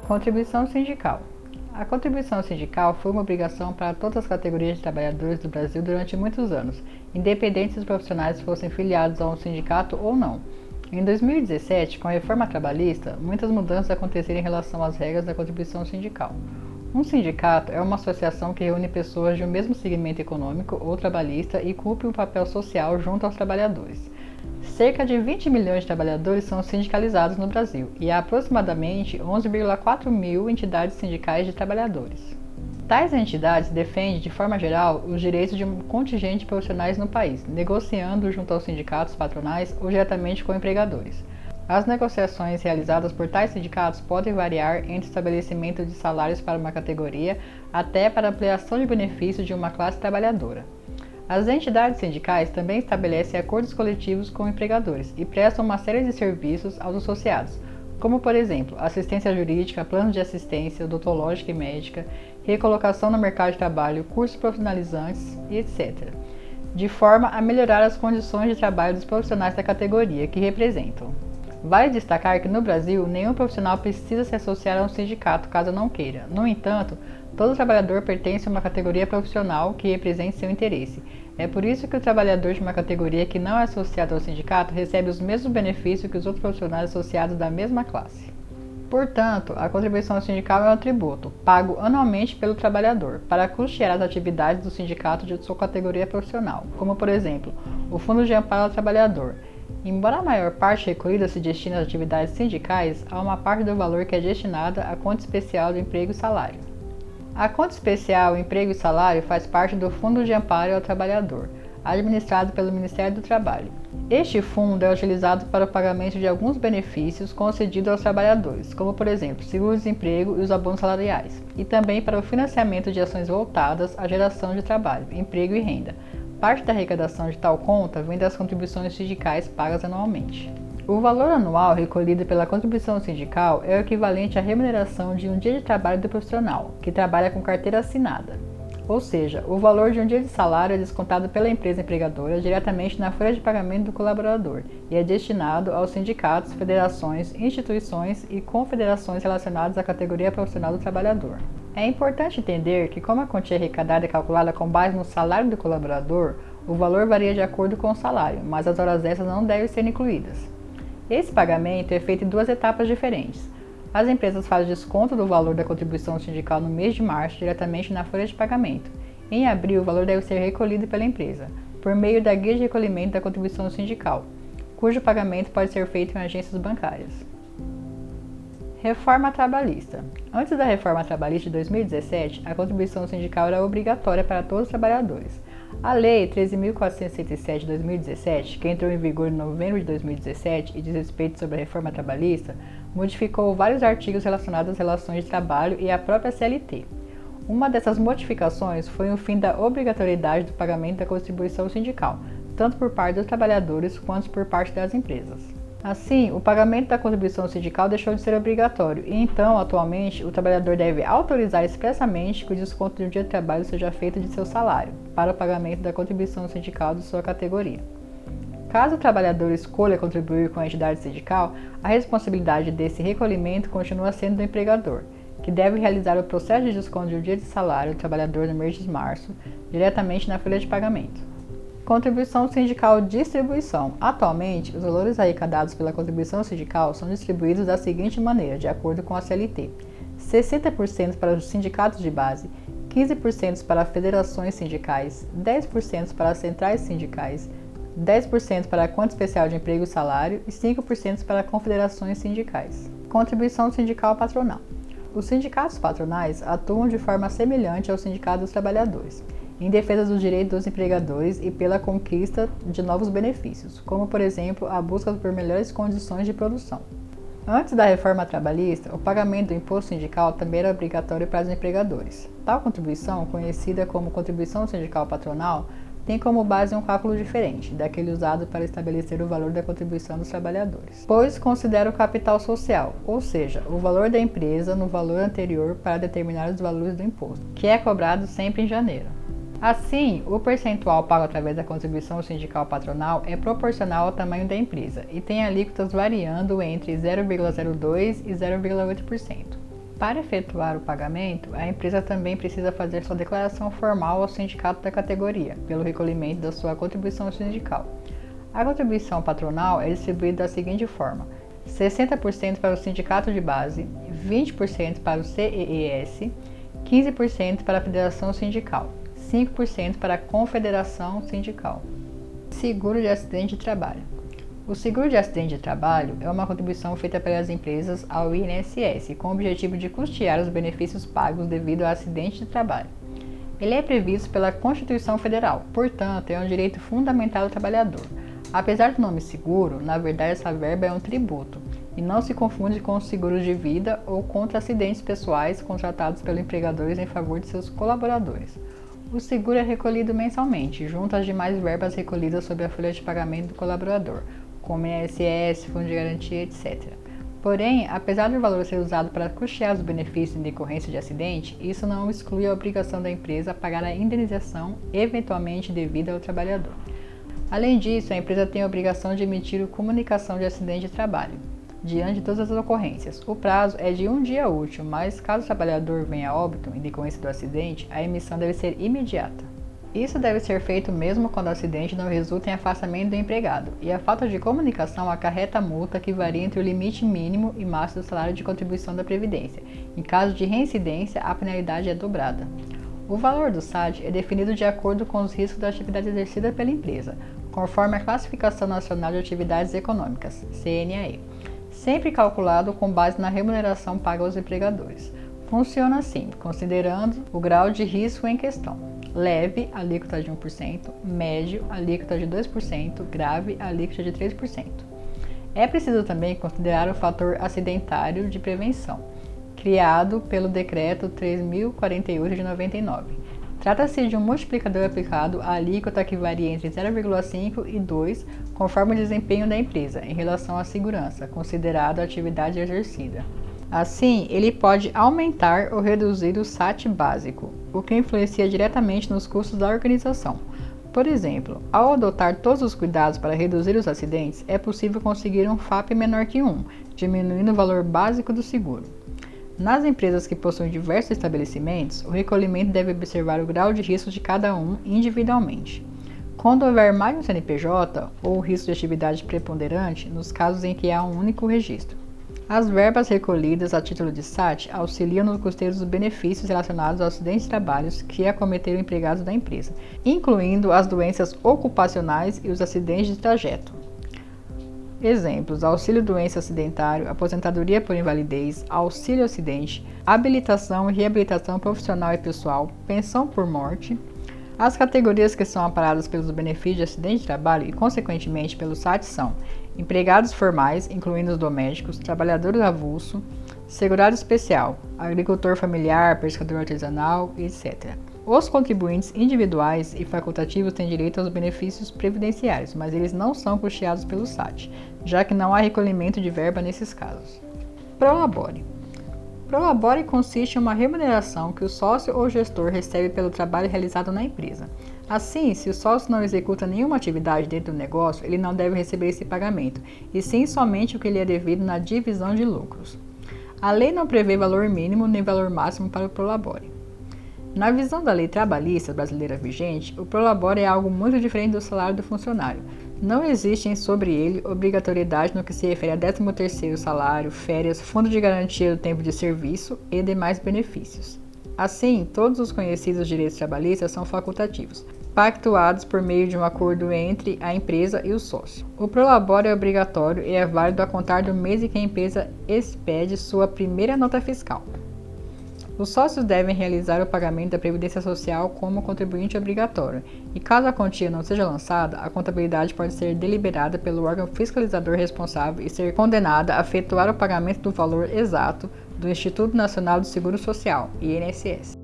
Contribuição sindical. A contribuição sindical foi uma obrigação para todas as categorias de trabalhadores do Brasil durante muitos anos, independente se os profissionais fossem filiados a um sindicato ou não. Em 2017, com a reforma trabalhista, muitas mudanças aconteceram em relação às regras da contribuição sindical. Um sindicato é uma associação que reúne pessoas de um mesmo segmento econômico ou trabalhista e cumpre um papel social junto aos trabalhadores. Cerca de 20 milhões de trabalhadores são sindicalizados no Brasil e há aproximadamente 11,4 mil entidades sindicais de trabalhadores. Tais entidades defendem, de forma geral, os direitos de um contingente de profissionais no país, negociando junto aos sindicatos patronais ou diretamente com empregadores. As negociações realizadas por tais sindicatos podem variar entre estabelecimento de salários para uma categoria até para ampliação de benefícios de uma classe trabalhadora. As entidades sindicais também estabelecem acordos coletivos com empregadores e prestam uma série de serviços aos associados, como, por exemplo, assistência jurídica, planos de assistência odontológica e médica, recolocação no mercado de trabalho, cursos profissionalizantes e etc., de forma a melhorar as condições de trabalho dos profissionais da categoria que representam. Vale destacar que no Brasil, nenhum profissional precisa se associar a um sindicato caso não queira. No entanto, todo trabalhador pertence a uma categoria profissional que represente seu interesse. É por isso que o trabalhador de uma categoria que não é associado ao sindicato recebe os mesmos benefícios que os outros profissionais associados da mesma classe. Portanto, a contribuição sindical é um tributo, pago anualmente pelo trabalhador, para custear as atividades do sindicato de sua categoria profissional, como, por exemplo, o Fundo de Amparo ao Trabalhador. Embora a maior parte recolhida se destine às atividades sindicais, há uma parte do valor que é destinada à conta especial do emprego e salário. A conta especial Emprego e Salário faz parte do Fundo de Amparo ao Trabalhador, administrado pelo Ministério do Trabalho. Este fundo é utilizado para o pagamento de alguns benefícios concedidos aos trabalhadores, como, por exemplo, seguro-desemprego e os abonos salariais, e também para o financiamento de ações voltadas à geração de trabalho, emprego e renda. Parte da arrecadação de tal conta vem das contribuições sindicais pagas anualmente. O valor anual recolhido pela contribuição sindical é o equivalente à remuneração de um dia de trabalho do profissional, que trabalha com carteira assinada. Ou seja, o valor de um dia de salário é descontado pela empresa empregadora diretamente na folha de pagamento do colaborador e é destinado aos sindicatos, federações, instituições e confederações relacionadas à categoria profissional do trabalhador. É importante entender que, como a quantia arrecadada é calculada com base no salário do colaborador, o valor varia de acordo com o salário, mas as horas extras não devem ser incluídas. Esse pagamento é feito em duas etapas diferentes. As empresas fazem desconto do valor da contribuição sindical no mês de março diretamente na folha de pagamento. Em abril, o valor deve ser recolhido pela empresa, por meio da guia de recolhimento da contribuição sindical, cujo pagamento pode ser feito em agências bancárias. Reforma trabalhista. Antes da reforma trabalhista de 2017, a contribuição sindical era obrigatória para todos os trabalhadores. A Lei 13.467 de 2017, que entrou em vigor em novembro de 2017 e diz respeito sobre a reforma trabalhista, modificou vários artigos relacionados às relações de trabalho e à própria CLT. Uma dessas modificações foi o fim da obrigatoriedade do pagamento da contribuição sindical, tanto por parte dos trabalhadores quanto por parte das empresas. Assim, o pagamento da contribuição sindical deixou de ser obrigatório e então, atualmente, o trabalhador deve autorizar expressamente que o desconto de um dia de trabalho seja feito de seu salário, para o pagamento da contribuição sindical de sua categoria. Caso o trabalhador escolha contribuir com a entidade sindical, a responsabilidade desse recolhimento continua sendo do empregador, que deve realizar o processo de desconto de um dia de salário do trabalhador no mês de março, diretamente na folha de pagamento. Contribuição sindical distribuição. Atualmente, os valores arrecadados pela contribuição sindical são distribuídos da seguinte maneira, de acordo com a CLT: 60% para os sindicatos de base, 15% para federações sindicais, 10% para as centrais sindicais, 10% para a conta especial de emprego e salário e 5% para confederações sindicais. Contribuição sindical patronal. Os sindicatos patronais atuam de forma semelhante ao sindicato dos trabalhadores, em defesa dos direitos dos empregadores e pela conquista de novos benefícios, como, por exemplo, a busca por melhores condições de produção. Antes da reforma trabalhista, o pagamento do imposto sindical também era obrigatório para os empregadores. Tal contribuição, conhecida como contribuição sindical patronal, tem como base um cálculo diferente daquele usado para estabelecer o valor da contribuição dos trabalhadores, pois considera o capital social, ou seja, o valor da empresa no valor anterior para determinar os valores do imposto, que é cobrado sempre em janeiro. Assim, o percentual pago através da contribuição sindical patronal é proporcional ao tamanho da empresa e tem alíquotas variando entre 0,02% e 0,8%. Para efetuar o pagamento, a empresa também precisa fazer sua declaração formal ao sindicato da categoria, pelo recolhimento da sua contribuição sindical. A contribuição patronal é distribuída da seguinte forma: 60% para o sindicato de base, 20% para o CEES, 15% para a federação sindical, 5% para a confederação sindical. Seguro de acidente de trabalho. O seguro de acidente de trabalho é uma contribuição feita pelas empresas ao INSS com o objetivo de custear os benefícios pagos devido a acidente de trabalho. Ele é previsto pela Constituição Federal, portanto, é um direito fundamental do trabalhador. Apesar do nome seguro, na verdade essa verba é um tributo e não se confunde com os seguros de vida ou contra acidentes pessoais contratados pelos empregadores em favor de seus colaboradores. O seguro é recolhido mensalmente, junto às demais verbas recolhidas sob a folha de pagamento do colaborador, como INSS, Fundo de Garantia, etc. Porém, apesar do valor ser usado para custear os benefícios em decorrência de acidente, isso não exclui a obrigação da empresa a pagar a indenização eventualmente devida ao trabalhador. Além disso, a empresa tem a obrigação de emitir o comunicação de acidente de trabalho, diante de todas as ocorrências. O prazo é de 1 dia útil, mas caso o trabalhador venha a óbito em decorrência do acidente, a emissão deve ser imediata. Isso deve ser feito mesmo quando o acidente não resulta em afastamento do empregado, e a falta de comunicação acarreta multa que varia entre o limite mínimo e máximo do salário de contribuição da Previdência. Em caso de reincidência, a penalidade é dobrada. O valor do SAD é definido de acordo com os riscos da atividade exercida pela empresa, conforme a Classificação Nacional de Atividades Econômicas, CNAE, sempre calculado com base na remuneração paga aos empregadores. Funciona assim, considerando o grau de risco em questão: leve, alíquota de 1%, médio, alíquota de 2%, grave, alíquota de 3%. É preciso também considerar o fator acidentário de prevenção, criado pelo Decreto 3.048 de 99. Trata-se de um multiplicador aplicado à alíquota que varia entre 0,5 e 2, conforme o desempenho da empresa em relação à segurança, considerada a atividade exercida. Assim, ele pode aumentar ou reduzir o SAT básico, o que influencia diretamente nos custos da organização. Por exemplo, ao adotar todos os cuidados para reduzir os acidentes, é possível conseguir um FAP menor que 1, diminuindo o valor básico do seguro. Nas empresas que possuem diversos estabelecimentos, o recolhimento deve observar o grau de risco de cada um individualmente. Quando houver mais de um CNPJ ou risco de atividade preponderante, nos casos em que há um único registro. As verbas recolhidas a título de SAT auxiliam no custeio dos benefícios relacionados aos acidentes de trabalho que acometeram empregados da empresa, incluindo as doenças ocupacionais e os acidentes de trajeto. Exemplos: auxílio doença acidentário, aposentadoria por invalidez, auxílio acidente, habilitação e reabilitação profissional e pessoal, pensão por morte. As categorias que são amparadas pelos benefícios de acidente de trabalho e, consequentemente, pelo SAT são empregados formais, incluindo os domésticos, trabalhador avulso, segurado especial, agricultor familiar, pescador artesanal, etc. Os contribuintes individuais e facultativos têm direito aos benefícios previdenciários, mas eles não são custeados pelo SAT, já que não há recolhimento de verba nesses casos. Prolabore. Prolabore consiste em uma remuneração que o sócio ou gestor recebe pelo trabalho realizado na empresa. Assim, se o sócio não executa nenhuma atividade dentro do negócio, ele não deve receber esse pagamento, e sim somente o que lhe é devido na divisão de lucros. A lei não prevê valor mínimo nem valor máximo para o prolabore. Na visão da lei trabalhista brasileira vigente, o prolabore é algo muito diferente do salário do funcionário. Não existe sobre ele obrigatoriedade no que se refere a 13º salário, férias, fundo de garantia do tempo de serviço e demais benefícios. Assim, todos os conhecidos direitos trabalhistas são facultativos, pactuados por meio de um acordo entre a empresa e o sócio. O prolabore é obrigatório e é válido a contar do mês em que a empresa expede sua primeira nota fiscal. Os sócios devem realizar o pagamento da Previdência Social como contribuinte obrigatório, e caso a quantia não seja lançada, a contabilidade pode ser deliberada pelo órgão fiscalizador responsável e ser condenada a efetuar o pagamento do valor exato do Instituto Nacional do Seguro Social, INSS.